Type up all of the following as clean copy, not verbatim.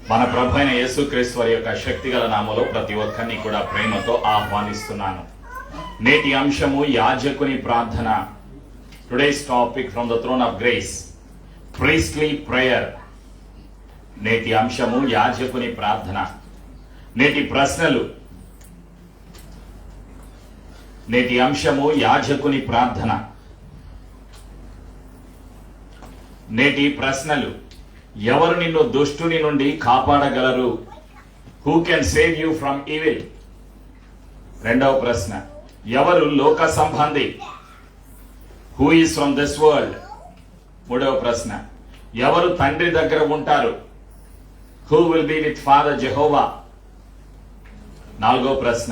మన ప్రభు అయిన యేసుక్రీస్తు వారి యొక్క శక్తిగల నామములో ప్రతి ఒక్కరిని కూడా ప్రేమతో ఆహ్వానిస్తున్నాను. నేటి అంశము యాజకుని ప్రార్థన. Today's topic from the throne of grace, priestly prayer. నేటి అంశము యాజకుని ప్రార్థన. నేటి ప్రశ్నలు. నేటి అంశము యాజకుని ప్రార్థన. నేటి ప్రశ్నలు. ఎవరు నిన్ను దుష్టుని నుండి కాపాడగలరు? Who can save you from evil? రెండవ ప్రశ్న. ఎవరు లోక సంబంధి? Who is from this world? మూడవ ప్రశ్న. ఎవరు తండ్రి దగ్గర ఉంటారు? Who will be with father Jehovah? నాలుగో ప్రశ్న.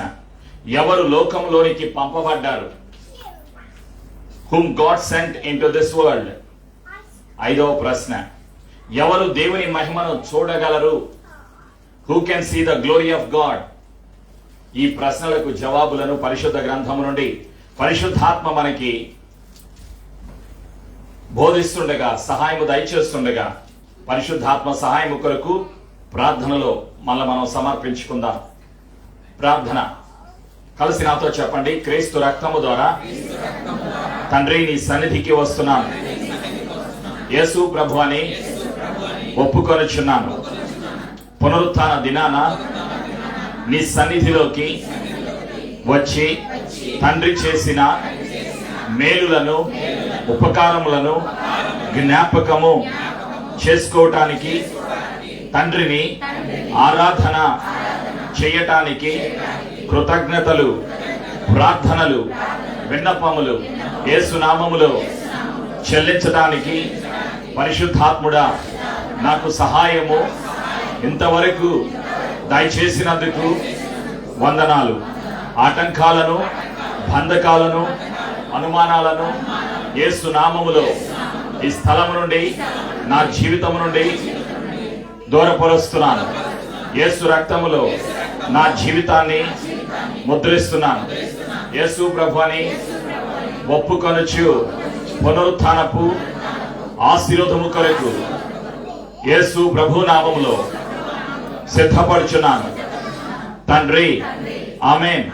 ఎవరు లోకంలోనికి పంపబడ్డారు? whom God sent into this world? ఐదవ ప్రశ్న. ఎవరు దేవుని మహిమను చూడగలరు? who can see the glory of God? ఈ ప్రశ్నలకు జవాబులను పరిశుద్ధ గ్రంథము నుండి పరిశుద్ధాత్మ మనకి బోధిస్తుండగా, సహాయము దయచేస్తుండగా, పరిశుద్ధాత్మ సహాయము కొరకు ప్రార్థనలో మనం సమర్పించుకుందాం. ప్రార్థన. కలిసి నాతో చెప్పండి. క్రీస్తు రక్తము ద్వారా తండ్రి నీ సన్నిధికి వస్తున్నాను. యేసు ప్రభు అని ఒప్పుకొనుచున్నాను. పునరుత్థాన దినాన నీ సన్నిధిలోకి వచ్చి తండ్రి చేసిన మేలులను, ఉపకారములను జ్ఞాపకము చేసుకోవటానికి, తండ్రిని ఆరాధన చేయటానికి కృతజ్ఞతలు, ప్రార్థనలు, విన్నపములు యేసు నామములో చెల్లించడానికి పరిశుద్ధాత్ముడా నాకు సహాయము ఇంతవరకు దయచేసినందుకు వందనాలు. ఆటంకాలను, బంధకాలను, అనుమానాలను యేసు నామములో ఈ స్థలము నుండి, నా జీవితము నుండి దూరపరుస్తున్నాను. యేసు రక్తములో నా జీవితాన్ని ముద్రిస్తున్నాను. యేసు ప్రభు అని ఒప్పుకొనుచు పునరుత్థానపు ఆశీర్వాదము కొరకు యేసు ప్రభు నామములో సిద్ధపడుచున్నాను తండ్రి. ఆమేన్.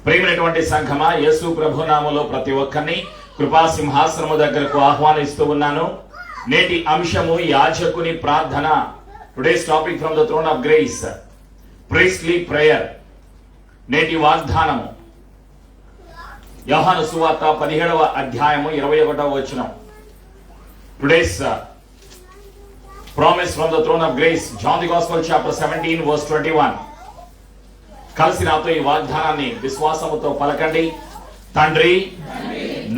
ప్రియమైనటువంటి సంఘమా, యేసు ప్రభు నామములో ప్రతి ఒక్కరిని కృపా సింహాసనము దగ్గరకు ఆహ్వానిస్తూ ఉన్నాను. నేటి అంశము యాజకుని ప్రార్థన. Today's topic from the throne of grace, priestly prayer. నేటి వాగ్దానము యోహాను సువార్త 17వ అధ్యాయము 21వ వచనం. Today's promise from the throne of grace, John the gospel chapter 17 verse 21. కలిసి నాతో ఈ వాగ్దానాన్ని విశ్వాసముతో పలకండి. తండ్రి,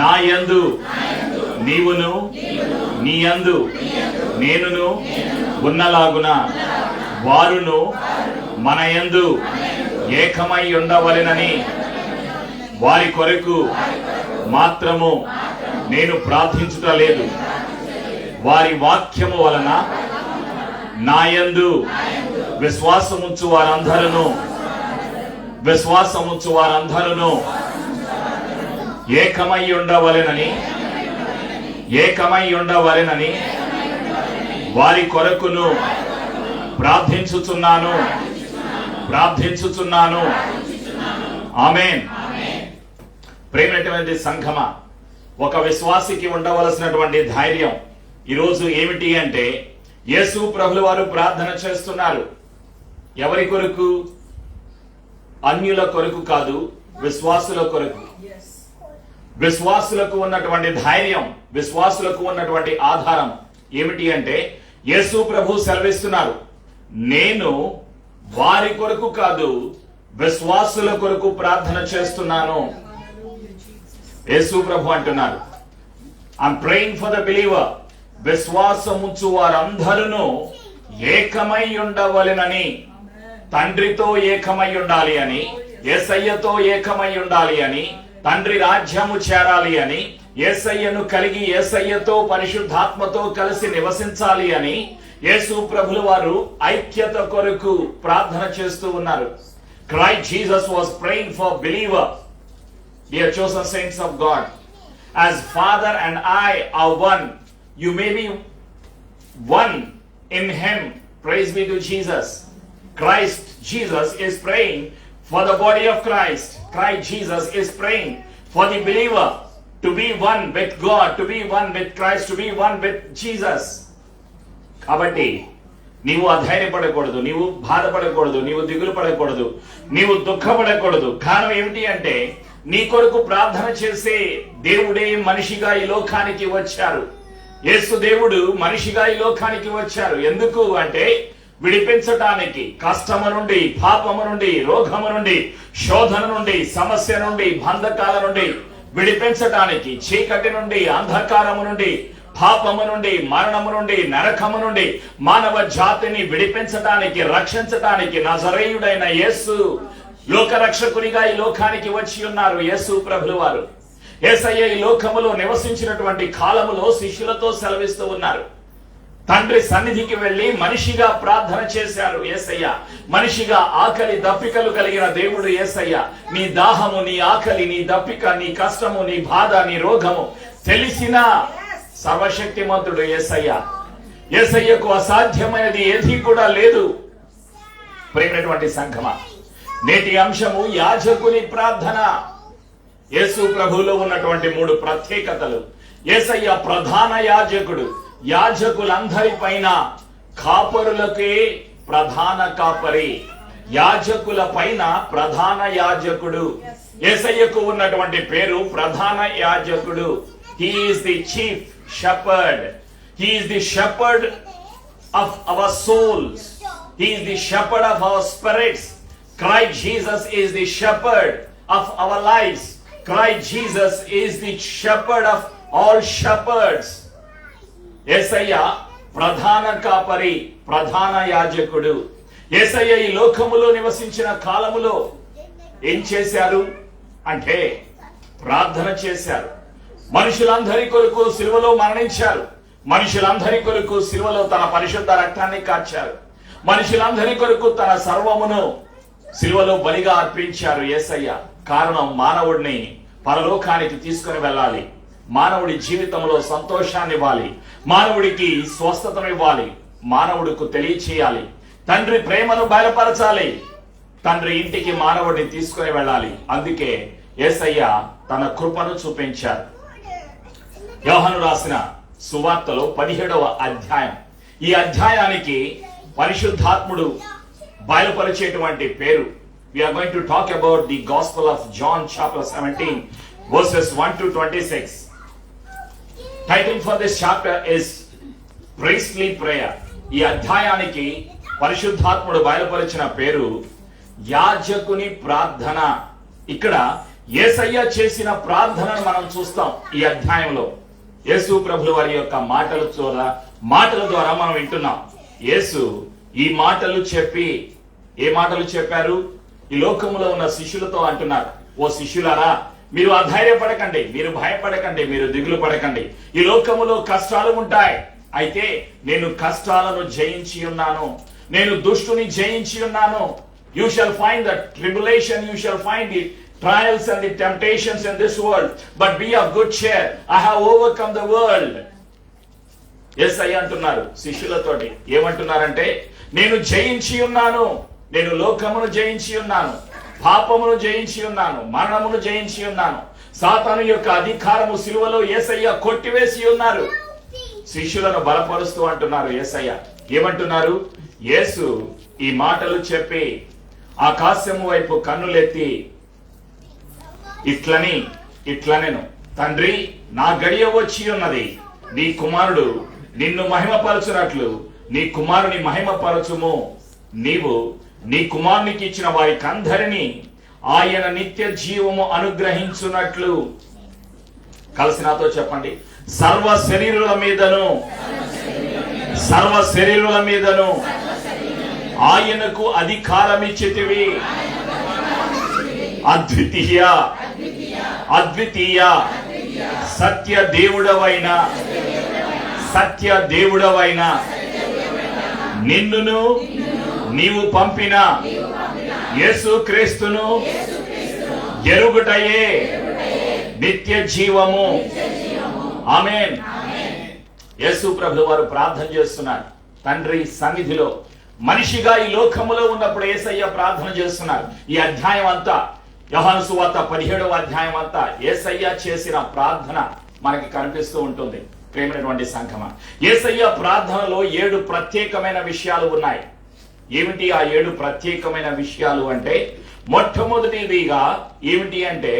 నా యందు నీవును, నీ యందు నేనును ఉన్నలాగున వారును మన యందు ఏకమై ఉండవలెనని వారి కొరకు మాత్రము నేను ప్రార్థించుట లేదు. వారి వాక్యము వలన నా యందు విశ్వాసముంచు వారందరూ ఏకమై ఉండవలెనని వారి కొరకును ప్రార్థించుచున్నాను. ఆమేన్. ప్రేమైనటువంటి సంఘమా, ఒక విశ్వాసికి ఉండవలసినటువంటి ధైర్యం ఈరోజు ఏమిటి అంటే, యేసు ప్రభుల వారు ప్రార్థన చేస్తున్నారు. ఎవరి కొరకు? అన్యుల కొరకు కాదు, విశ్వాసుల కొరకు. విశ్వాసులకు ఉన్నటువంటి ధైర్యం, విశ్వాసులకు ఉన్నటువంటి ఆధారం ఏమిటి అంటే, యేసు ప్రభు సెలవిస్తున్నారు, నేను వారి కొరకు కాదు, విశ్వాసుల కొరకు ప్రార్థన చేస్తున్నాను. యేసు ప్రభు అంటున్నారు, I'm praying for the believer. విశ్వాసముంచు వారందరూ ఏకమై ఉండవలెనని, తండ్రితో ఏకమై ఉండాలి అని, యేసయ్యతో ఏకమై ఉండాలి అని, తండ్రి రాజ్యము చేరాలి అని, యేసయ్యను కలిగి యేసయ్యతో పరిశుద్ధాత్మతో కలిసి నివసించాలి అని యేసు ప్రభుల వారు ఐక్యత కొరకు ప్రార్థన చేస్తూ ఉన్నారు. Christ Jesus was praying for believer. Dear chosen saints of God, as Father and I are one, you may be one in Him Praise be to Jesus. Christ Jesus is praying for the body of Christ. Christ Jesus is praying for the believer to be one with God, to be one with Christ, to be one with Jesus. కాబట్టి నీవు అధైర్యపడకూడదు, నీవు బాధపడకూడదు, నీవు దిగులు పడకూడదు, నీవు దుఃఖపడకూడదు. కారణం ఏమిటి అంటే నీ కొరకు ప్రార్థన చేసే దేవుడే మనిషిగా ఈ లోకానికి వచ్చారు. యేసు దేవుడు మనిషిగా ఈ లోకానికి వచ్చారు. ఎందుకు అంటే విడిపించటానికి, కష్టము నుండి, పాపము నుండి, రోగము నుండి, శోధన నుండి, సమస్య నుండి, బంధకాల నుండి విడిపించటానికి, చీకటి నుండి, అంధకారము నుండి, పాపము నుండి, మరణము నుండి, నరకము నుండి మానవ జాతిని విడిపించటానికి, రక్షించటానికి నజరేయుడైన యేసు లోకరక్షకునిగా ఈ లోకానికి వచ్చి ఉన్నారు. యేసు ప్రభులు వారు యేసయ్య ఈ లోకములో నివసించినటువంటి కాలములో శిష్యులతో సెలవిస్తూ ఉన్నారు. తండ్రి సన్నిధికి వెళ్లి మనిషిగా ప్రార్థన చేశారు యేసయ్య. మనిషిగా ఆకలి దప్పికలు కలిగిన దేవుడు యేసయ్య. నీ దాహము, నీ ఆకలి, నీ దప్పిక, నీ కష్టము, నీ బాధ, నీ రోగము తెలిసిన సర్వశక్తిమంతుడు యేసయ్య. యేసయ్యకు అసాధ్యమైనది ఏది కూడా లేదు. ప్రియమైనటువంటి సంఘమా, నేటి అంశము యాజకుని ప్రార్థన. యేసు ప్రభువులో ఉన్నటువంటి 3 ప్రత్యేకతలు. యేసయ్య ప్రధాన యాజకుడు. యాజకులందరి పైన కాపరులకే ప్రధాన కాపరి. యాజకుల పైన ప్రధాన యాజకుడు. యేసయ్యకు ఉన్నటువంటి పేరు ప్రధాన యాజకుడు. He is the chief shepherd. He is the shepherd of our souls. He is the shepherd of our spirits. Christ Jesus is the shepherd of our lives. Christ Jesus is the shepherd of all shepherds. యేసయ్య ప్రధాన కాపరి, ప్రధాన యాజకుడు. యేసయ్య ఈ లోకములో నివసించిన కాలములో ఏం చేశారు అంటే ప్రార్థన చేశారు. మనుషులందరి కొరకు సిలువలో మరణించారు. మనుషులందరి కొరకు సిలువలో తన పరిశుద్ధ రక్తాన్ని కార్చారు. మనుషులందరి కొరకు తన సర్వమును సిలువలో బలిగా అర్పించారు యేసయ్య. కారణం మానవుడిని పరలోకానికి తీసుకుని వెళ్ళాలి, మానవుడి జీవితంలో సంతోషాన్ని ఇవ్వాలి, మానవుడికి స్వస్థతను ఇవ్వాలి, మానవుడికి తెలియచేయాలి, తండ్రి ప్రేమను బయలుపరచాలి, తండ్రి ఇంటికి మానవుడిని తీసుకుని వెళ్ళాలి. అందుకే యేసయ్య తన కృపను చూపించారు. యోహాను రాసిన సువార్తలో 17వ అధ్యాయం. ఈ అధ్యాయానికి పరిశుద్ధాత్ముడు బయలుపరిచేటువంటి పేరు. We are going to talk about the Gospel of John chapter 17 verses 1 to 26. Title for this chapter is Priestly Prayer. ఈ అధ్యాయానికి పరిశుద్ధాత్ముడు బయలుపరిచిన పేరు యాజకుని ప్రార్థన. ఇక్కడ యేసయ్య చేసిన ప్రార్థనను మనం చూస్తాం ఈ అధ్యాయంలో. యేసు ప్రభుల వారి యొక్క మాటల ద్వారా మనం వింటున్నాం. యేసు ఈ మాటలు చెప్పి, ఏ మాటలు చెప్పారు? ఈ లోకములో ఉన్న శిష్యులతో అంటున్నారు, ఓ శిష్యులారా, మీరు అధైర్యపడకండి, మీరు భయపడకండి, మీరు దిగులు పడకండి. ఈ లోకములో కష్టాలు ఉంటాయి. అయితే నేను కష్టాలను జయించి ఉన్నాను, నేను దుష్టుని జయించి ఉన్నాను. You shall find the tribulation, you shall find the trials and the temptations in this world, but be of good cheer. I have overcome the world. యేసయ్య అంటున్నారు శిష్యులతోటి. ఏమంటున్నారంటే, నేను జయించి ఉన్నాను, నేను లోకమును జయించి ఉన్నాను, పాపమును జయించి ఉన్నాను, మరణమును జయించి ఉన్నాను. సాతాను యొక్క అధికారము సిలువలో యేసయ్య కొట్టివేసి ఉన్నారు. శిష్యులను బలపరుస్తూ అంటున్నారు యేసయ్య. ఏమంటున్నారు? యేసు ఈ మాటలు చెప్పి ఆకాశము వైపు కన్నులెత్తి ఇట్లనెను, తండ్రి, నా గడియ వచ్చి ఉన్నది. నీ కుమారుడు నిన్ను మహిమపరచునట్లు నీ కుమారుని మహిమపరచుము. నీవు నీ కుమారునికి ఇచ్చిన వారికందరినీ ఆయన నిత్య జీవము అనుగ్రహించునట్లు. కలిసి నాతో చెప్పండి. సర్వ శరీరుల మీదను ఆయనకు అధికారం ఇచ్చితివి. అద్వితీయ సత్య దేవుడవైన నిన్నును నీవు పంపిన యేసు క్రీస్తును ఎరుగుటయే నిత్య జీవము. ఆమేన్. యేసు ప్రభువు వారు ప్రార్థన చేస్తున్నారు. తండ్రి సన్నిధిలో మనిషిగా ఈ లోకములో ఉన్నప్పుడు యేసయ్య ప్రార్థన చేస్తున్నారు. ఈ అధ్యాయం అంతా, యోహాను సువార్త 17వ అధ్యాయం అంతా యేసయ్య చేసిన ప్రార్థన మనకి కనిపిస్తూ ఉంటుంది. ప్రేమైనటువంటి సంఘమా, యేసయ్య ప్రార్థనలో 7 ప్రత్యేకమైన విషయాలు ఉన్నాయి. ఏమిటి ఆ 7 ప్రత్యేకమైన విషయాలు అంటే, మొట్టమొదటిదిగా ఏమిటి అంటే,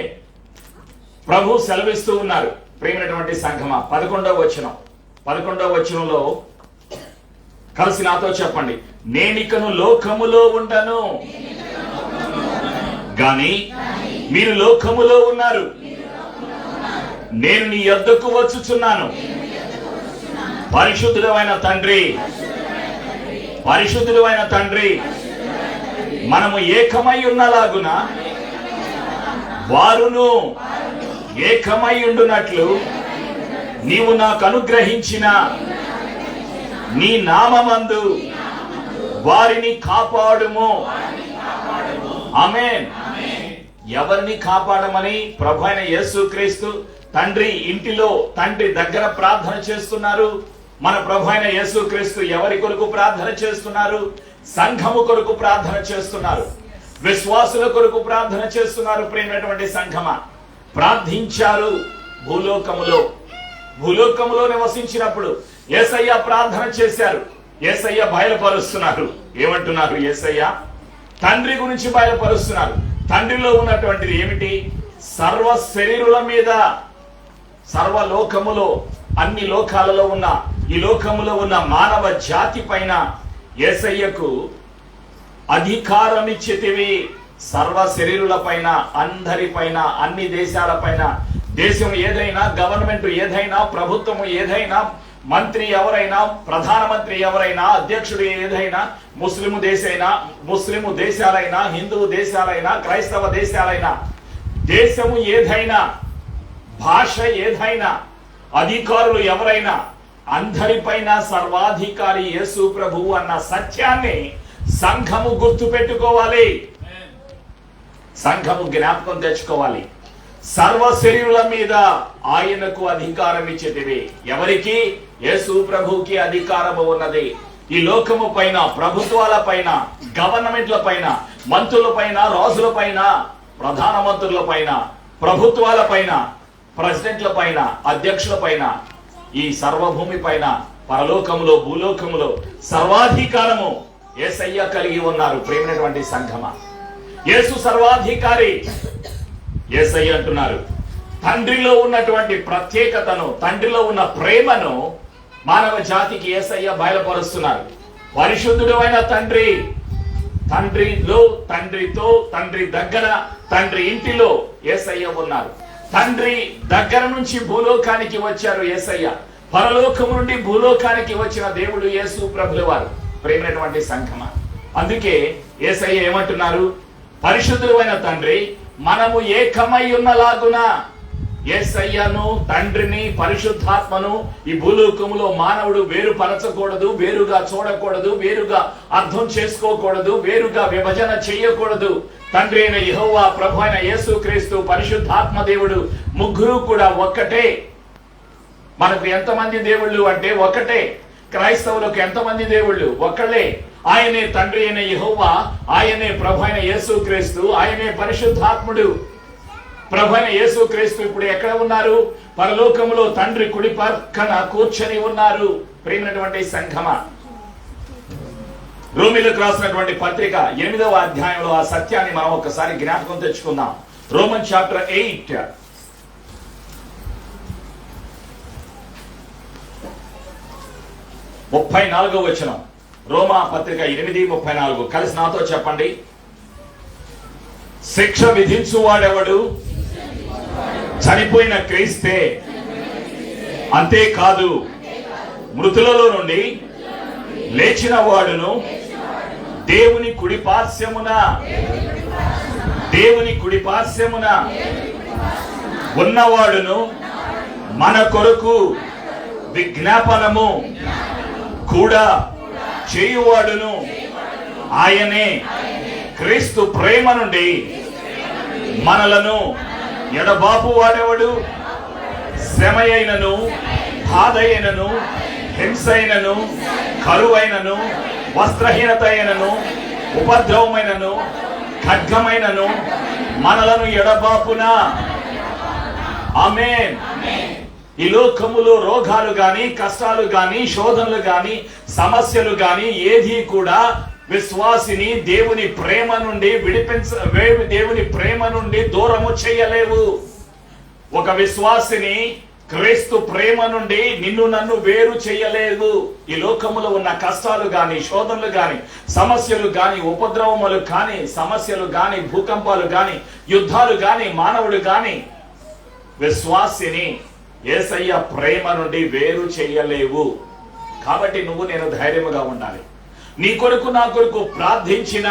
ప్రభు సెలవిస్తూ ఉన్నారు. ప్రేమైనటువంటి సంఘమా, 11వ వచనంలో కలిసి నాతో చెప్పండి. నేనికను లోకములో ఉండను గాని మీరు లోకములో ఉన్నారు, నేను నీ యొద్దకు వచ్చుచున్నాను. పరిశుద్ధుడైన తండ్రి మనము ఏకమై ఉన్నలాగున వారును ఏకమై ఉండునట్లు నీవు నాకు అనుగ్రహించిన నీ నామమందు వారిని కాపాడుము. ఆమేన్. ఎవరిని కాపాడమని ప్రభు అయిన యేసుక్రీస్తు తండ్రి ఇంటిలో తండ్రి దగ్గర ప్రార్థన చేస్తున్నారు. మన ప్రభు అయిన యేసుక్రీస్తు ఎవరి కొరకు ప్రార్థన చేస్తున్నారు? సంఘము కొరకు ప్రార్థన చేస్తున్నారు, విశ్వాసుల కొరకు ప్రార్థన చేస్తున్నారు. ప్రేమైనటువంటి సంఘమా, ప్రార్థించారు. భూలోకములో నివసించినప్పుడు యేసయ్య ప్రార్థన చేశారు. యేసయ్య బయలుపరుస్తున్నారు. ఏమంటున్నారు? యేసయ్య తండ్రి గురించి బయలుపరుస్తున్నారు. తండ్రిలో ఉన్నటువంటిది ఏమిటి? సర్వ శరీరుల మీద, సర్వలోకములో, అన్ని లోకాలలో ఉన్న, ఈ లోకములో ఉన్న మానవ జాతి పైన యేసయ్యకు అధికారం ఇచ్చితివి. సర్వ శరీరుల పైన, అందరి పైన, అన్ని దేశాల పైన. దేశం ఏదైనా, గవర్నమెంట్ ఏదైనా, ప్రభుత్వం ఏదైనా, మంత్రి ఎవరైనా, ప్రధానమంత్రి ఎవరైనా, అధ్యక్షుడు ఏదైనా, ముస్లిము దేశాలైనా, హిందూ దేశాలైనా, క్రైస్తవ దేశాలైనా, దేశము ఏదైనా, భాష ఏదైనా, అధికారులు ఎవరైనా, అందరిపైన సర్వాధికారి యేసు ప్రభువు అన్న సత్యాన్ని సంఘము గుర్తు పెట్టుకోవాలి. సంఘము జ్ఞాపకం తెచ్చుకోవాలి. సర్వ శరీరుల మీద ఆయనకు అధికారం ఇచ్చేటివి. ఎవరికి? యేసు ప్రభువుకి అధికారము ఉన్నది. ఈ లోకము పైన, ప్రభుత్వాల పైన, గవర్నమెంట్ల పైన, మంత్రుల పైన, రాజుల పైన, ప్రధానమంత్రుల పైన, ప్రభుత్వాల పైన, ప్రెసిడెంట్ల పైన, అధ్యక్షుల పైన, ఈ సర్వభూమి పైన, పరలోకములో, భూలోకములో సర్వాధికారము యేసయ్య కలిగి ఉన్నారు. ప్రేమైనటువంటి సంఘమా, యేసు సర్వాధికారి. యేసయ్య అంటున్నారు, తండ్రిలో ఉన్నటువంటి ప్రత్యేకతను, తండ్రిలో ఉన్న ప్రేమను మానవ జాతికి యేసయ్య బయలుపరుస్తున్నారు. పరిశుద్ధుడు అయిన తండ్రి, తండ్రిలో, తండ్రితో, తండ్రి దగ్గర, తండ్రి ఇంటిలో యేసయ్య ఉన్నారు. తండ్రి దగ్గర నుంచి భూలోకానికి వచ్చారు యేసయ్య. పరలోకము నుండి భూలోకానికి వచ్చిన దేవుడు యేసు ప్రభుల వారు. ప్రేమైనటువంటి సంఘమా, అందుకే యేసయ్య ఏమంటున్నారు? పరిశుద్ధుడైన తండ్రి మనము ఏకమై ఉన్నలాగున. యేసయ్యను, తండ్రిని, పరిశుద్ధాత్మను ఈ భూలోకములో మానవుడు వేరుపరచకూడదు, వేరుగా చూడకూడదు, వేరుగా అర్థం చేసుకోకూడదు, వేరుగా విభజన చేయకూడదు. తండ్రి అయిన యెహోవా, ప్రభు అయిన యేసుక్రీస్తు, పరిశుద్ధాత్మ దేవుడు, ముగ్గురు కూడా ఒక్కటే. మనకు ఎంతమంది దేవుళ్ళు అంటే ఒక్కటే. క్రైస్తవులకు ఎంతమంది దేవుళ్ళు? ఒక్కళ్ళే. ఆయనే తండ్రి అయిన యెహోవా, ఆయనే ప్రభు అయిన యేసుక్రీస్తు, ఆయనే పరిశుద్ధాత్ముడు. ప్రభు అయిన యేసుక్రీస్తు ఇప్పుడు ఎక్కడ ఉన్నారు? పరలోకములో తండ్రి కుడి పక్కన కూర్చొని ఉన్నారు. ప్రియమైనటువంటి సంఘమా, రోమీలకు రాసినటువంటి పత్రిక 8వ అధ్యాయంలో ఆ సత్యాన్ని మనం ఒకసారి జ్ఞాపకం తెచ్చుకుందాం. రోమన్ చాప్టర్ 8 34వ వచనం. రోమా పత్రిక 8:34. కలిసి నాతో చెప్పండి. శిక్ష విధించువాడెవడు? చనిపోయిన క్రీస్తే. అంతేకాదు, మృతులలో నుండి లేచిన వాడును, దేవుని కుడిపార్శ్వమున ఉన్నవాడును, మన కొరకు విజ్ఞాపనము కూడా చేయువాడును ఆయనే. క్రీస్తు ప్రేమ నుండి మనలను ఎడబాపు వాడేవాడు. శ్రమ అయినను, బాధ అయినను, హింస అయినను, కరువైనను, వస్త్రహీనత అయినను, ఉపద్రవమైనను, ఖడ్గమైనను మనలను ఎడబాపునా. ఆమేన్. ఈ లోకములో రోగాలు గాని, కష్టాలు గాని, శోధనలు గాని, సమస్యలు గాని ఏది కూడా విశ్వాసిని దేవుని ప్రేమ నుండి దేవుని ప్రేమ నుండి దూరము చేయలేవు. ఒక విశ్వాసిని క్రీస్తు ప్రేమ నుండి నిన్ను నన్ను వేరు చేయలేదు. ఈ లోకములో ఉన్న కష్టాలు గాని, శోధనలు గాని, సమస్యలు గాని, ఉపద్రవములు గాని, సమస్యలు గాని, భూకంపాలు గాని, యుద్ధాలు గాని, మానవుడు గాని విశ్వాసిని యేసయ్య ప్రేమ నుండి వేరు చేయలేవు. కాబట్టి నువ్వు నేను ధైర్యముగా ఉండాలి. నీ కొరకు నా కొరకు ప్రార్థించిన,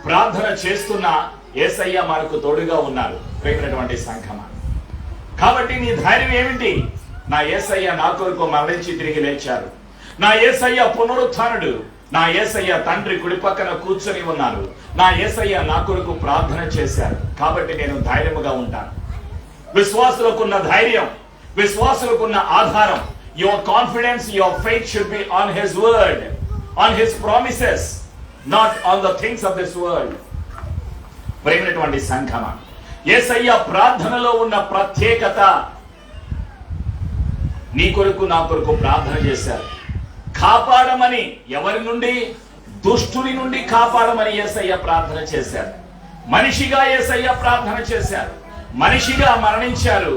ప్రార్థన చేస్తున్నా యేసయ్య మనకు తోడుగా ఉన్నారు. ప్రేమైనటువంటి సంఘమా, కాబట్టి నీ ధైర్యం ఏమిటి? నా యేసయ్య నా కొరకు మరణించి తిరిగి లేచారు. నా యేసయ్య పునరుత్థానుడు. నా యేసయ్య తండ్రి కుడి పక్కన కూర్చొని ఉన్నారు. నా యేసయ్య నా కొరకు ప్రార్థన చేశారు. కాబట్టి నేను ధైర్యముగా ఉంటాను. విశ్వాసులకున్న ధైర్యం, విశ్వాసులకున్న ఆధారం, your confidence, your faith should be on his word, on his promises, not on the things of this world. ప్రేమైనటువంటి సంఘమా, యేసయ్య ప్రార్థనలో ఉన్న ప్రత్యేకత, నీ కొరకు నా కొరకు ప్రార్థన చేశారు. కాపాడమని, ఎవరి నుండి? దుష్టుని నుండి కాపాడమని యేసయ్య ప్రార్థన చేశారు. మనిషిగా యేసయ్య ప్రార్థన చేశారు. మనిషిగా మరణించారు,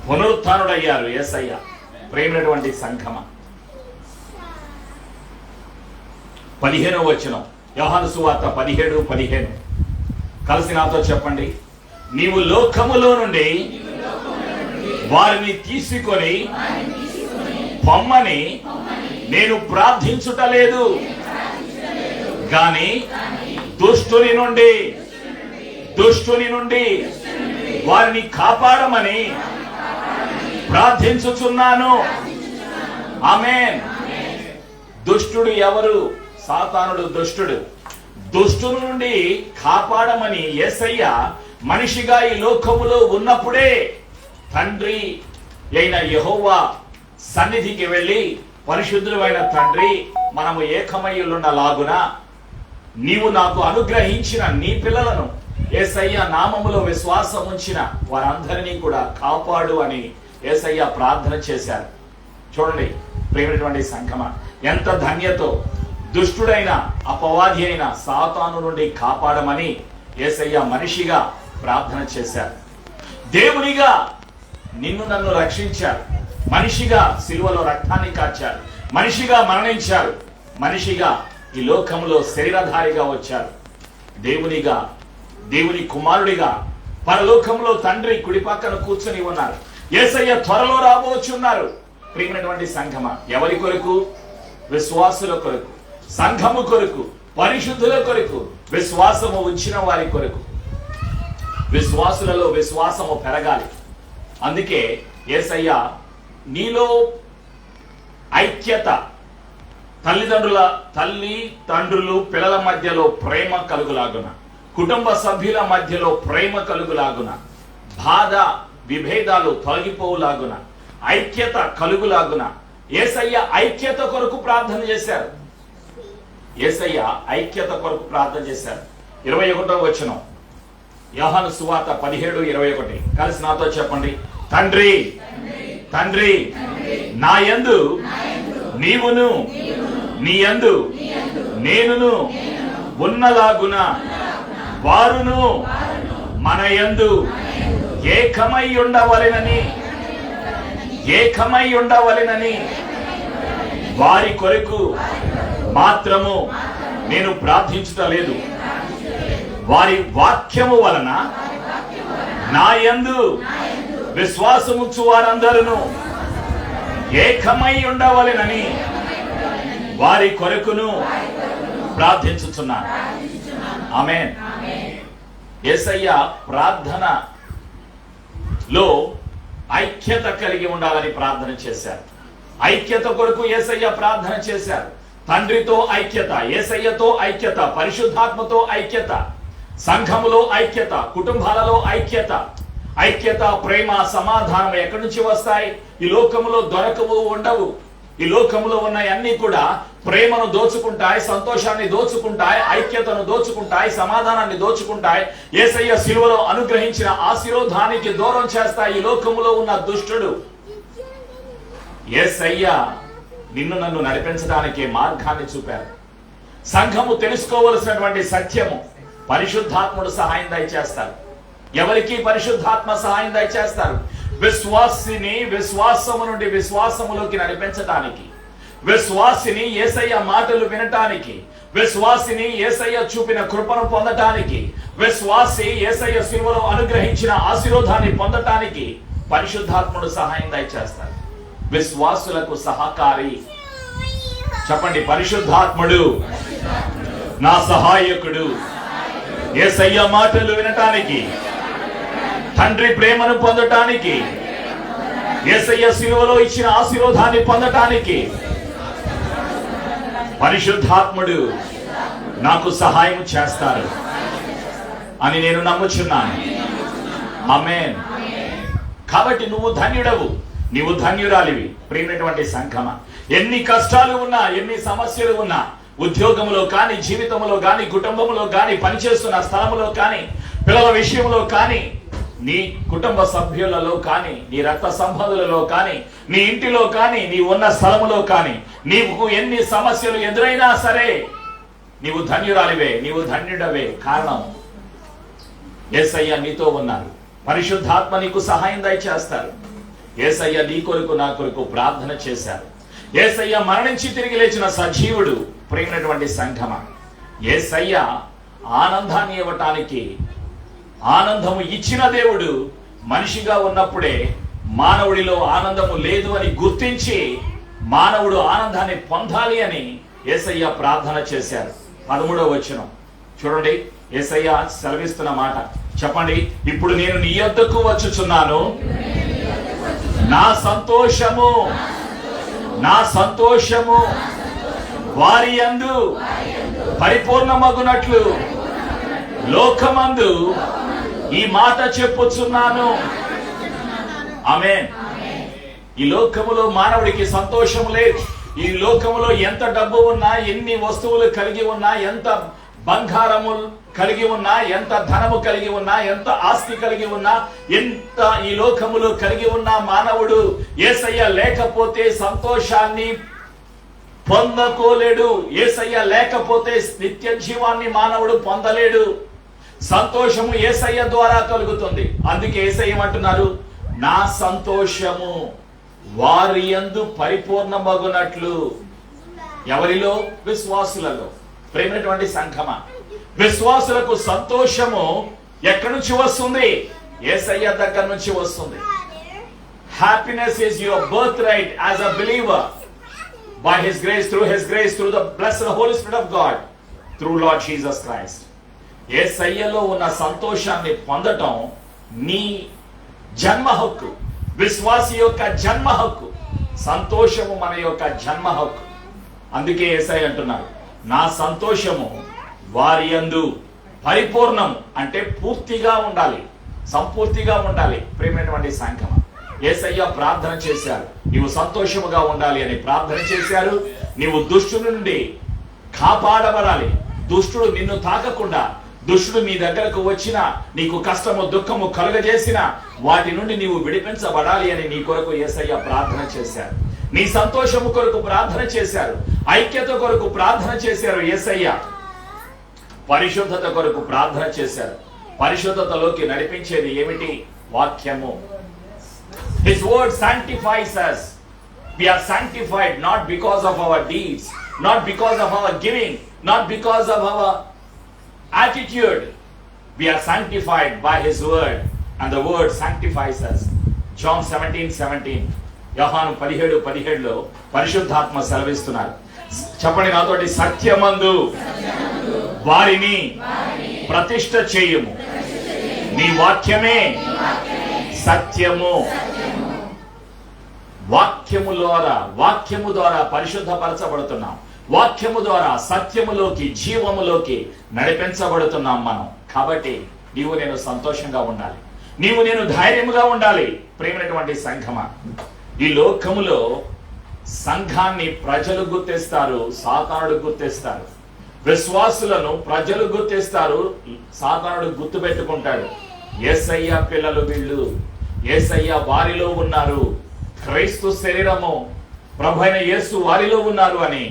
పునరుత్థానుడయ్యారు యేసయ్య. ప్రేమైనటువంటి సంఘమా, 15వ వచనం, యోహాను సువార్త 17:15. కలిసి నాతో చెప్పండి. నీవు లోకములో నుండి వారిని తీసుకొని పొమ్మని నేను ప్రార్థించుటలేదు గాని దుష్టుని నుండి వారిని కాపాడమని ప్రార్థించుచున్నాను. ఆమేన్. దుష్టుడు ఎవరు? సాతానుడు దుష్టుడు. దుష్టుని నుండి కాపాడమని యేసయ్య మనిషిగా ఈ లోకములో ఉన్నప్పుడే తండ్రి అయిన యెహోవా సన్నిధికి వెళ్ళి, పరిశుద్ధులైన తండ్రి, మనము ఏకమయ్యులున్నలాగున నీవు నాకు అనుగ్రహించిన నీ పిల్లలను యేసయ్య నామములో విశ్వాసం ఉంచిన వారందరినీ కూడా కాపాడు అని యేసయ్య ప్రార్థన చేశారు. చూడండి ప్రేమైనటువంటి సంఘమా, ఎంత ధన్యతో దుష్టుడైన, అపవాది అయిన సాతాను నుండి కాపాడమని యేసయ్య మనిషిగా ప్రార్థన చేశారు. దేవునిగా నిన్ను నన్ను రక్షించారు. మనిషిగా సిలువలో రక్తాన్ని కార్చారు. మనిషిగా మరణించారు. మనిషిగా ఈ లోకములో శరీరధారిగా వచ్చారు. దేవునిగా, దేవుని కుమారుడిగా పరలోకంలో తండ్రి కుడి పక్కన కూర్చొని ఉన్నారు. యేసయ్య త్వరలో రాబోచున్నారు. ప్రియమైనటువంటి సంఘమా, ఎవరి కొరకు? విశ్వాసుల కొరకు, సంఘము కొరకు, పరిశుద్ధుల కొరకు, విశ్వాసము ఉంచిన వారి కొరకు. విశ్వాసులలో విశ్వాసము పెరగాలి. అందుకే యేసయ్య నీలో ఐక్యత, తల్లిదండ్రులు పిల్లల మధ్యలో ప్రేమ కలుగులాగున, కుటుంబ సభ్యుల మధ్యలో ప్రేమ కలుగులాగున, బాధ విభేదాలు తొలగిపోవులాగున, ఐక్యత కలుగులాగున యేసయ్య ఐక్యత కొరకు ప్రార్థన చేశారు. యేసయ్య ఐక్యత కొరకు ప్రార్థన చేశారు. 21వ వచనం, యోహాను సువార్త 17:21. కలిసి నాతో చెప్పండి. తండ్రి తండ్రి నా యందు నీవును, నీ యందు నేనును ఉన్నలాగున వారును మన యందు ఏకమై ఉండవలెనని వారి కొరకు మాత్రము నేను ప్రార్థించుటలేదు. వారి వాక్యము వలన నా యందు విశ్వాసముంచు వారందరూ ఏకమై ఉండవలెనని వారి కొరకును ప్రార్థించుచున్నాను. ఆమేన్. యేసయ్య ప్రార్థనలో ఐక్యత కలిగి ఉండాలని ప్రార్థన చేశారు. ఐక్యత కొరకు యేసయ్య ప్రార్థన చేశారు. తండ్రితో ఐక్యత, యేసయ్యతో ఐక్యత, పరిశుద్ధాత్మతో ఐక్యత, సంఘములో ఐక్యత, కుటుంబాలలో ఐక్యత. ఐక్యత, ప్రేమ, సమాధానం ఎక్కడి నుంచి వస్తాయి? ఈ లోకములో దొరకవు, ఉండవు. ఈ లోకంలో ఉన్న అన్ని కూడా ప్రేమను దోచుకుంటాయి, సంతోషాన్ని దోచుకుంటాయి, ఐక్యతను దోచుకుంటాయి, సమాధానాన్ని దోచుకుంటాయి. యేసయ్య సిలువలో అనుగ్రహించిన ఆశీర్వాదానికి దూరం చేస్తాయి ఈ లోకములో ఉన్న దుష్టుడు. యేసయ్య నిన్ను నన్ను నడిపించడానికి మార్గాన్ని చూపారు. సంఘము తెలుసుకోవలసినటువంటి సత్యము పరిశుద్ధాత్ముడు సహాయం దయచేస్తారు. ఎవరికి పరిశుద్ధాత్మ సహాయం దయచేస్తారు? విశ్వాసిని విశ్వాసము నుండి విశ్వాసములోకి నడిపించడానికి, విశ్వాసిని యేసయ్య మాటలు వినటానికి, విశ్వాసిని యేసయ్య చూపిన కృపను పొందటానికి, విశ్వాసి యేసయ్య సిలువలో అనుగ్రహించిన ఆశీర్వాదాన్ని పొందటానికి పరిశుద్ధాత్ముడు సహాయం దయచేస్తారు. విశ్వాసులకు సహకారి. చెప్పండి, పరిశుద్ధాత్ముడు నా సహాయకుడు. యేసయ్య మాటలు వినటానికి, తండ్రి ప్రేమను పొందటానికి, యేసయ్య సిలువలో ఇచ్చిన ఆశీర్వాదాన్ని పొందటానికి పరిశుద్ధాత్ముడు నాకు సహాయం చేస్తారు అని నేను నమ్ముచున్నాను. ఆమేన్. కాబట్టి నువ్వు ధన్యుడవు, నీవు ధన్యురాలివి. ప్రియమైనటువంటి సంఘమా, ఎన్ని కష్టాలు ఉన్నా, ఎన్ని సమస్యలు ఉన్నా, ఉద్యోగంలో కానీ, జీవితంలో కానీ, కుటుంబంలో కానీ, పనిచేస్తున్న స్థలంలో కానీ, పిల్లల విషయంలో కానీ, నీ కుటుంబ సభ్యులలో కానీ, నీ రక్త సంబంధులలో కానీ, నీ ఇంటిలో కానీ, నీ ఉన్న స్థలములో కానీ, నీకు ఎన్ని సమస్యలు ఎదురైనా సరే నీవు ధన్యురాలివే, నీవు ధన్యుడవే. కారణం యేసయ్య నీతో ఉన్నారు. పరిశుద్ధాత్మ నీకు సహాయం దయచేస్తారు. యేసయ్య నీ కొరకు నా కొరకు ప్రార్థన చేశారు. యేసయ్య మరణించి తిరిగి లేచిన సజీవుడు. ప్రియమైనటువంటి సంఘమా, యేసయ్య ఆనందాన్ని ఇవ్వటానికి, ఆనందము ఇచ్చిన దేవుడు మనిషిగా ఉన్నప్పుడే మానవుడిలో ఆనందము లేదు అని గుర్తించి మానవుడు ఆనందాన్ని పొందాలి అని యేసయ్య ప్రార్థన చేశారు. 13వ వచనం చూడండి, యేసయ్య సెలవిస్తున్న మాట. చెప్పండి, ఇప్పుడు నేను నీ యొద్దకు వచ్చుచున్నాను, నా సంతోషము వారి యందు పరిపూర్ణమగునట్లు లోకమందు ఈ మాట చెప్పుచున్నాను. ఆమేన్. ఈ లోకములో మానవుడికి సంతోషం లేదు. ఈ లోకములో ఎంత డబ్బు ఉన్నా, ఎన్ని వస్తువులు కలిగి ఉన్నా, ఎంత బంగారము కలిగి ఉన్నా, ఎంత ధనము కలిగి ఉన్నా, ఎంత ఆస్తి కలిగి ఉన్నా, ఎంత ఈ లోకములో కలిగి ఉన్నా, మానవుడు యేసయ్య లేకపోతే సంతోషాన్ని పొందకోలేడు. యేసయ్య లేకపోతే నిత్య జీవాన్ని మానవుడు పొందలేడు. సంతోషము యేసయ్య ద్వారా కలుగుతుంది. అందుకే యేసయ్య అంటున్నారు, నా సంతోషము వారి యందు పరిపూర్ణమగునట్లు. ఎవరిలో? విశ్వాసులలో. ప్రేమైనటువంటి సంఘమా, విశ్వాసులకు సంతోషము ఎక్కడి నుంచి వస్తుంది? యేసయ్య దగ్గర నుంచి వస్తుంది. Happiness is your birth right as a believer by his grace, through the blessed Holy Spirit of God, through Lord Jesus Christ. యేసయ్యలో ఉన్న సంతోషాన్ని పొందటం నీ జన్మ హక్కు, విశ్వాసి యొక్క జన్మ హక్కు. సంతోషము మన యొక్క జన్మ హక్కు. అందుకే యేసయ్య అంటున్నారు, నా సంతోషము వారి యందు పరిపూర్ణం. అంటే పూర్తిగా ఉండాలి, సంపూర్తిగా ఉండాలి. ప్రియమైనటువంటి సంఘమా, యేసయ్య ప్రార్థన చేశారు, నీవు సంతోషముగా ఉండాలి అని ప్రార్థన చేశారు. నీవు దుష్టుడి నుండి కాపాడబడాలి. దుష్టుడు నిన్ను తాకకుండా, దుష్టుడు నీ దగ్గరకు వచ్చిన, నీకు కష్టము దుఃఖము కలుగజేసిన వాటి నుండి నీవు విడిపించబడాలి అని నీ కొరకు యేసయ్య ప్రార్థన చేశారు. నీ సంతోషము కొరకు ప్రార్థన చేశారు, ఐక్యత కొరకు ప్రార్థన చేశారు. యేసయ్య పరిశుద్ధత కొరకు ప్రార్థన చేశారు. పరిశుద్ధతలోకి నడిపించేది ఏమిటి? వాక్యము. His word sanctifies us. We are sanctified not because of our deeds, not because of our giving, not because of our attitude. We are sanctified by His word, and the word sanctifies us. John 17:17. యోహాను 17:17లో పరిశుద్ధాత్మ సెలవిస్తున్నారు. చెప్పండి నాతోటి, సత్యమందు వారిని ప్రతిష్ఠ చేయుము, నీ వాక్యమే సత్యము. వాక్యము ద్వారా పరిశుద్ధపరచబడుతున్నాం. వాక్యము ద్వారా సత్యములోకి, జీవములోకి నడిపించబడుతున్నాం మనం. కాబట్టి నీవు నేను సంతోషంగా ఉండాలి, నీవు నేను ధైర్యముగా ఉండాలి. ప్రేమైనటువంటి సంఘమా, ఈ లోకములో సంఘాన్ని ప్రజలు గుర్తిస్తారు, సాతానుడు గుర్తిస్తారు. విశ్వాసులను ప్రజలు గుర్తిస్తారు, సాతానుడు గుర్తు పెట్టుకుంటాడు. యేసయ్య పిల్లలు వీళ్ళు, యేసయ్య వారిలో ఉన్నారు, క్రీస్తు శరీరము ప్రభువైన యేసు వారిలో ఉన్నారు అని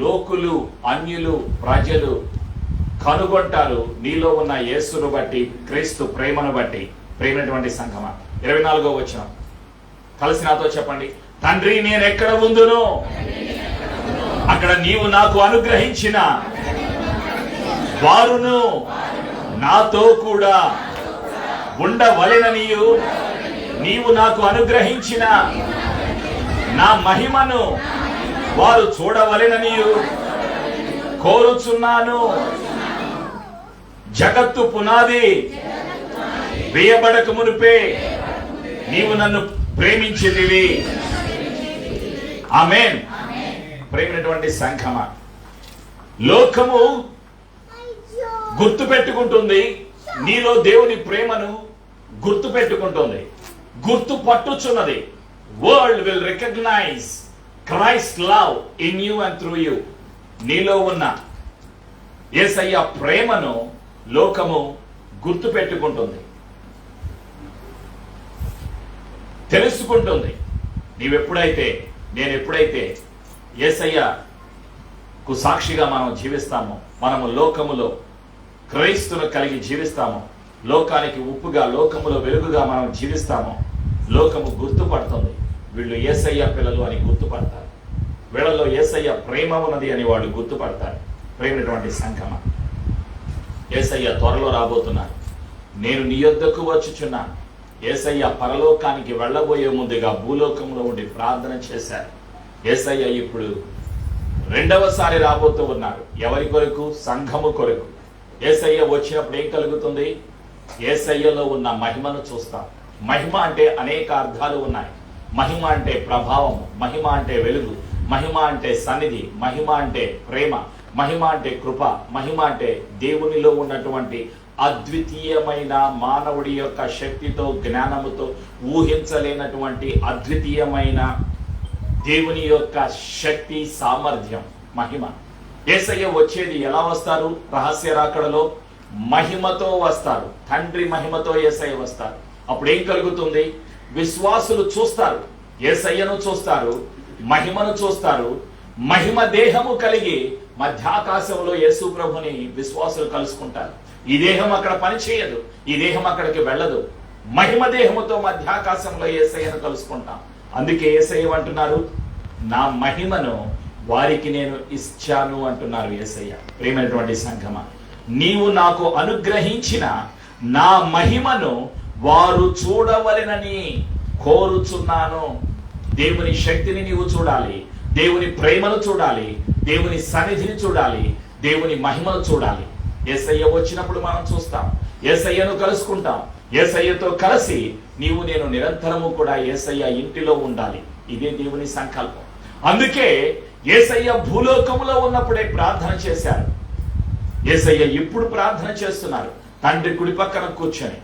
లోకులు, అన్యులు, ప్రజలు కనుగొంటారు నీలో ఉన్న యేసును బట్టి, క్రీస్తు ప్రేమను బట్టి. ప్రేమైనటువంటి సంఘమా, 24వ వచనం కలిసి నాతో చెప్పండి. తండ్రి, నేను ఎక్కడ ఉందునో అక్కడ నీవు నాకు అనుగ్రహించిన వారును నాతో కూడా ఉండవలెననియు నీవు నాకు అనుగ్రహించిన నా మహిమను వారు చూడవలెననియు కోరుచున్నాను. జగత్తు పునాది వేయబడక మునిపే నీవు నన్ను ప్రేమించితివి. ఆమేన్. ప్రేమైనటువంటి సంఘమా, లోకము గుర్తు పెట్టుకుంటుంది, నీలో దేవుని ప్రేమను గుర్తు పెట్టుకుంటుంది, గుర్తు పట్టుచున్నది. World will recognise Christ love in you and through you. నీలో ఉన్న యేసయ్య ప్రేమను లోకము గుర్తు పెట్టుకుంటుంది, తెలుసుకుంటుంది. నీవెప్పుడైతే, నేను ఎప్పుడైతే యేసయ్యకు సాక్షిగా మనం జీవిస్తామో, మనము లోకములో క్రైస్తును కలిగి జీవిస్తామో, లోకానికి ఉప్పుగా, లోకములో వెలుగుగా మనం జీవిస్తామో, లోకము గుర్తుపడుతుంది. వీళ్ళు యేసయ్య పిల్లలు అని గుర్తుపడతారు, వీళ్ళలో యేసయ్య ప్రేమ ఉన్నది అని వాళ్ళు గుర్తుపడతారు. ప్రేమైనటువంటి సంఘమా, యేసయ్య త్వరలో రాబోతున్నారు. నేను నీ యొద్దకు వచ్చుచున్నాను. యేసయ్య పరలోకానికి వెళ్ళబోయే ముందుగా భూలోకంలో ఉండి ప్రార్థన చేశారు. యేసయ్య ఇప్పుడు రెండవసారి రాబోతూ ఉన్నారు. ఎవరి కొరకు? సంఘము కొరకు. యేసయ్య వచ్చినప్పుడు ఏం కలుగుతుంది? యేసయ్యలో ఉన్న మహిమను చూస్తాం. మహిమ అంటే అనేక అర్థాలు ఉన్నాయి. మహిమ అంటే ప్రభావం, మహిమ అంటే వెలుగు, మహిమ అంటే సన్నిధి, మహిమ అంటే ప్రేమ, మహిమ అంటే కృప, మహిమ అంటే దేవునిలో ఉన్నటువంటి అద్వితీయమైన మానవుడి యొక్క శక్తితో, జ్ఞానముతో ఊహించలేనటువంటి అద్వితీయమైన దేవుని యొక్క శక్తి, సామర్థ్యం, మహిమ. యేసయ్య వచ్చేది ఎలా వస్తారు? రహస్య రాకడలో మహిమతో వస్తారు. తండ్రి మహిమతో యేసయ్య వస్తారు. అప్పుడు ఏం కలుగుతుంది? విశ్వాసులు చూస్తారు, యేసయ్యను చూస్తారు, మహిమను చూస్తారు. మహిమ దేహము కలిగి మధ్యాకాశంలో యేసు ప్రభుని విశ్వాసులు కలుసుకుంటారు. ఈ దేహం అక్కడ పనిచేయదు, ఈ దేహం అక్కడికి వెళ్ళదు. మహిమ దేహముతో మధ్యాకాశంలో యేసయ్యను కలుసుకుంటాం. అందుకే యేసయ్య అంటున్నారు, నా మహిమను వారికి నేను ఇచ్చాను అంటున్నారు యేసయ్య. ప్రియమైనటువంటి సంఘమా, నీవు నాకు అనుగ్రహించిన నా మహిమను వారు చూడవలెనని కోరుచున్నాను. దేవుని శక్తిని నీవు చూడాలి, దేవుని ప్రేమను చూడాలి, దేవుని సన్నిధిని చూడాలి, దేవుని మహిమను చూడాలి. యేసయ్య వచ్చినప్పుడు మనం చూస్తాం, యేసయ్యను కలుసుకుంటాం. యేసయ్యతో కలిసి నీవు నేను నిరంతరము కూడా యేసయ్య ఇంటిలో ఉండాలి. ఇదే దేవుని సంకల్పం. అందుకే యేసయ్య భూలోకములో ఉన్నప్పుడే ప్రార్థన చేశారు. యేసయ్య ఇప్పుడు ప్రార్థన చేస్తున్నారు తండ్రి కుడి పక్కన కూర్చొని.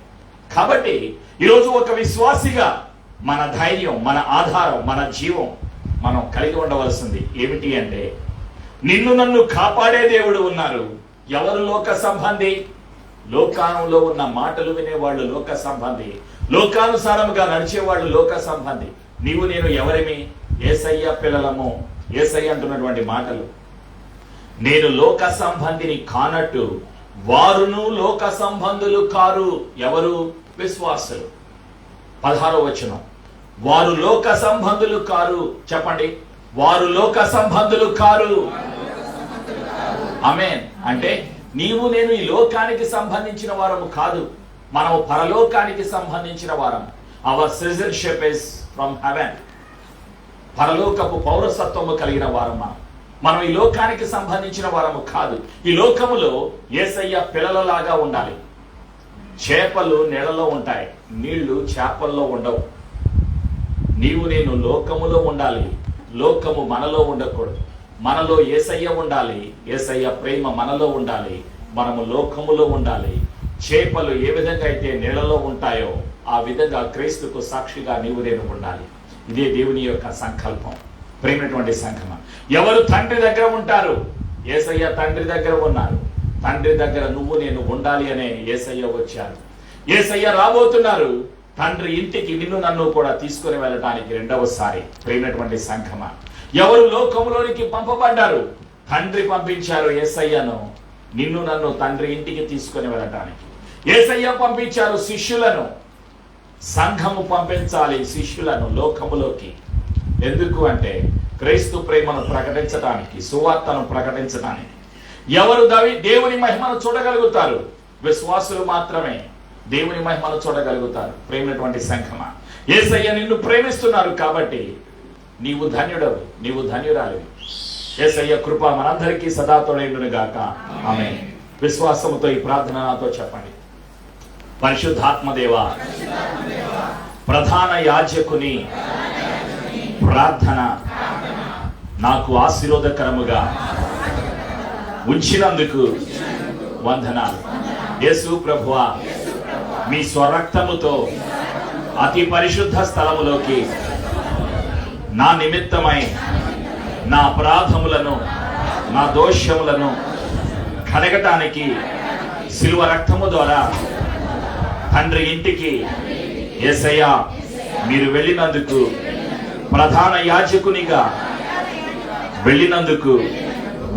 కాబట్టి ఈరోజు ఒక విశ్వాసిగా మన ధైర్యం, మన ఆధారం, మన జీవం మనం కలిగి ఉండవలసింది ఏమిటి అంటే, నిన్ను నన్ను కాపాడే దేవుడు ఉన్నారు. ఎవరు లోక సంబంధి? లోకంలో ఉన్న మాటలు వినేవాళ్ళు లోక సంబంధి, లోకానుసారముగా నడిచేవాళ్ళు లోక సంబంధి. నీవు నేను ఎవరిమి? యేసయ్య పిల్లలము. యేసయ్య అంటున్నటువంటి మాటలు, నేను లోక సంబంధిని కానట్టు వారును లోక సంబంధులు కారు. ఎవరు? విశ్వాసులు. 16వ వచనం, వారు లోక సంబంధులు కారు. చెప్పండి, వారు లోక సంబంధులు కారు. ఆమేన్. అంటే నీవు నేను ఈ లోకానికి సంబంధించిన వారము కాదు, మనము పరలోకానికి సంబంధించిన వారం. Hour citizenship is from heaven. పరలోకపు పౌరసత్వము కలిగిన వారం మనం ఈ లోకానికి సంబంధించిన వారము కాదు. ఈ లోకములో యేసయ్య పిల్లలలాగా ఉండాలి. చేపలు నీళ్ళలో ఉంటాయి, నీళ్లు చేపల్లో ఉండవు. నీవు నేను లోకములో ఉండాలి, లోకము మనలో ఉండకూడదు. మనలో యేసయ్య ఉండాలి, యేసయ్య ప్రేమ మనలో ఉండాలి. మనము లోకములో ఉండాలి. చేపలు ఏ విధంగా అయితే నీళ్ళలో ఉంటాయో ఆ విధంగా క్రీస్తుకు సాక్షిగా నీవు నేను ఉండాలి. ఇదే దేవుని యొక్క సంకల్పం. ప్రేమైనటువంటి సంఘమా, ఎవరు తండ్రి దగ్గర ఉంటారు? యేసయ్య తండ్రి దగ్గర ఉన్నారు. తండ్రి దగ్గర నువ్వు నేను ఉండాలి అనే యేసయ్య వచ్చారు. యేసయ్య రాబోతున్నారు. తండ్రి ఇంటికి నిన్ను నన్ను కూడా తీసుకొని వెళ్ళడానికి రెండవసారి. ప్రేమైనటువంటి సంఘమా, ఎవరు లోకంలోనికి పంపబడ్డారు? తండ్రి పంపించారు యేసయ్యను నిన్ను నన్ను తండ్రి ఇంటికి తీసుకొని వెళ్ళటానికి. యేసయ్య పంపించారు శిష్యులను. సంఘము పంపించాలి శిష్యులను లోకములోకి. ఎందుకు అంటే క్రీస్తు ప్రేమను ప్రకటించడానికి, సువార్తను ప్రకటించడానికి. ఎవరు దేవుని మహిమను చూడగలుగుతారు? విశ్వాసులు మాత్రమే దేవుని మహిమను చూడగలుగుతారు. ప్రేమైనటువంటి సంఘమా, యేసయ్య నిన్ను ప్రేమిస్తున్నారు కాబట్టి నీవు ధన్యుడవు, నీవు ధన్యురాలివి. యేసయ్య కృప మనందరికీ సదా తోడైండును గాక. ఆమేన్. విశ్వాసముతో ఈ ప్రార్థన నాతో చెప్పండి. పరిశుద్ధాత్మదేవా, ప్రధాన యాజకుని ప్రార్థన నాకు ఆశీర్వాదకరముగా ఉంచినందుకు వందనాలు. యేసు ప్రభువా, మీ స్వరక్తముతో అతి పరిశుద్ధ స్థలములోకి నా నిమిత్తమై నా అపరాధములను, నా దోషములను కడగటానికి శిలువ రక్తము ద్వారా తండ్రి ఇంటికి యేసయ్య మీరు వెళ్ళినందుకు, ప్రధాన యాజకునిగా వెళ్ళినందుకు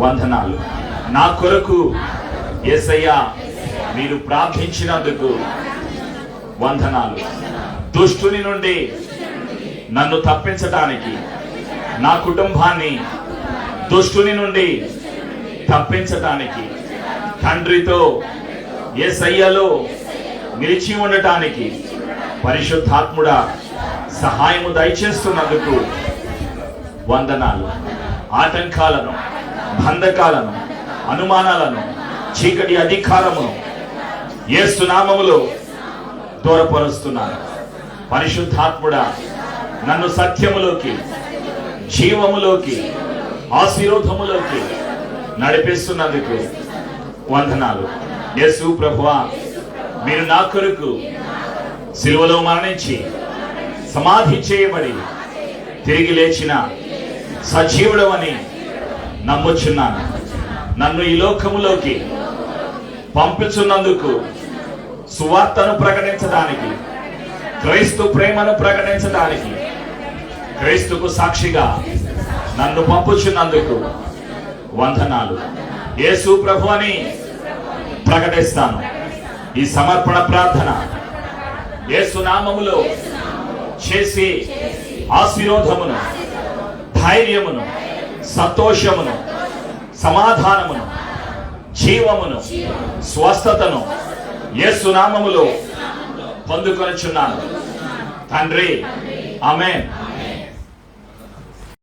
వందనాలు. నా కొరకు యేసయ్య మీరు ప్రార్థించినందుకు వందనాలు. దుష్టుని నుండి నన్ను తప్పించటానికి, నా కుటుంబాన్ని దుష్టుని నుండి తప్పించటానికి, తండ్రితో యేసయ్యలో నిలిచి ఉండటానికి పరిశుద్ధాత్ముడా సహాయము దయచేస్తున్నందుకు వందనాలు. ఆటంకాలను, బంధకాలను, అనుమానాలను, చీకటి అధికారమును యేసు నామములో దూరపరుస్తున్నాను. పరిశుద్ధాత్ముడా నన్ను సత్యములోకి, జీవములోకి, ఆశీర్వాదములోకి నడిపిస్తున్నందుకు వందనాలు. యేసు ప్రభువా, మీరు నా కొరకు సిలువలో మరణించి సమాధి చేయబడి తిరిగి లేచిన సజీవుడవని నమ్ముచున్నాను. నన్ను ఈ లోకములోకి పంపించున్నందుకు, సువార్తను ప్రకటించడానికి, క్రీస్తు ప్రేమను ప్రకటించడానికి, క్రీస్తుకు సాక్షిగా నన్ను పంపుచున్నందుకు వందనాలు. యేసు ప్రభు అని ప్రకటిస్తాను. ఈ సమర్పణ ప్రార్థన యేసు నామములో చేసి ఆశీర్వాదమును, ధైర్యమును, సంతోషమును, సమాధానమును, జీవమును, స్వస్థతను యేసు నామములో పొందుకొనుచున్నాను తండ్రి. ఆమేన్.